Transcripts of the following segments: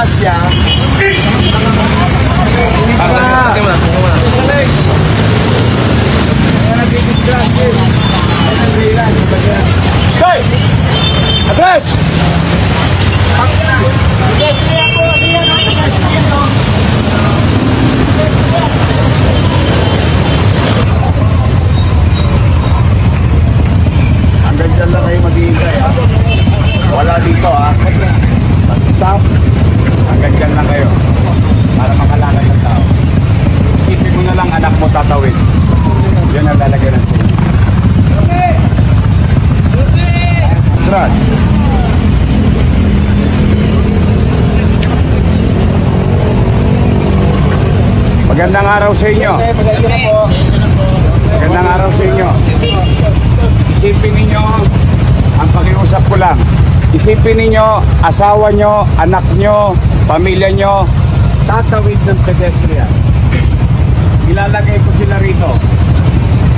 disgrasya. Stay! Atras! Hanggang dyan lang kayo maghihintay, ha? Wala dito, ha? Stop. Hanggang dyan lang kayo. Para makalakad ng tao. Isipin mo na lang anak mo tatawid. Yan ang lalagay ng sila. Atras. Magandang araw sa inyo. Magandang araw sa inyo. Isipin ninyo, ang pakiusap ko lang, isipin ninyo, asawa nyo, anak nyo, pamilya nyo, tatawid ng pedestrian. Ilalagay ko sila rito.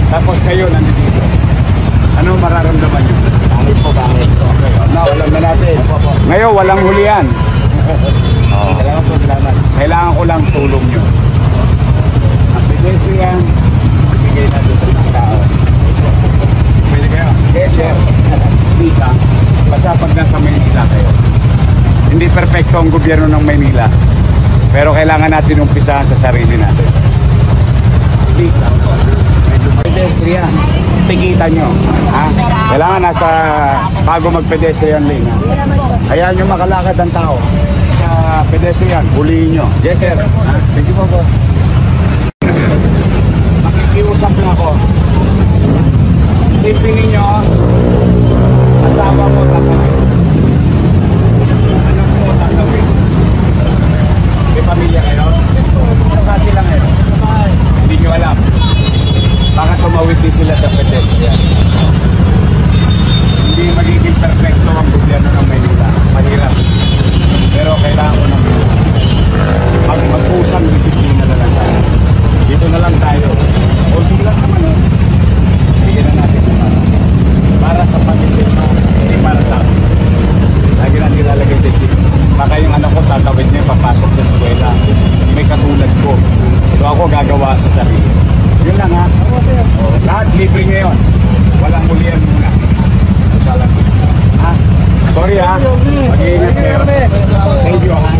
Tapos kayo nandito. Ano mararamdaman nyo? Bakit po, bakit po? Okay, alam na natin. Ngayon, walang hulihan. Salamat po, salamat. Kailangan ko lang tulong nyo. Ang pedestrian, bigay natin sa mga tao. Pwede kayo? Yes, sir. Please, ha? Basta pag nasa Maynila kayo. Hindi perfecto ang gobyerno ng Maynila. Pero kailangan natin umpisahan sa sarili natin. Please, ha? Pedestrian, tikitan nyo. Ha? Kailangan nasa bago mag-pedestrian lane. Ha? Hayaan nyo makalakad ang tao. Sa pedestrian, huliin nyo. Yes, sir. Ha? Thank you po. Makikiusap na ako. Isipin ninyo, asawa mo tatawid. Anak mo tatawid. May pamilya kayo? Nasa sila ngayon? Hindi nyo alam. Baka tumawid din sila sa pedestrian. Hindi magiging perfecto ang gobyerno ng Maynila. Mahirap. Pero kailangan ko ng mag-usang disiplina na lang tayo. Dito na lang tayo. Kunti lang naman, eh. Bigyan na natin sa para sa pamilya mo, hindi para sa akin. Lagi na nilalagay sa isip. Baka yung anak ko tatawid niya, papasok sa eskwela. May katulad ko. So ako gagawa sa sarili. Yun lang, ha? Lahat libre ngayon. Walang mulian muna. Salamat. Ha? Sorry, ha? Mag-iingat kayo. Thank you, ha?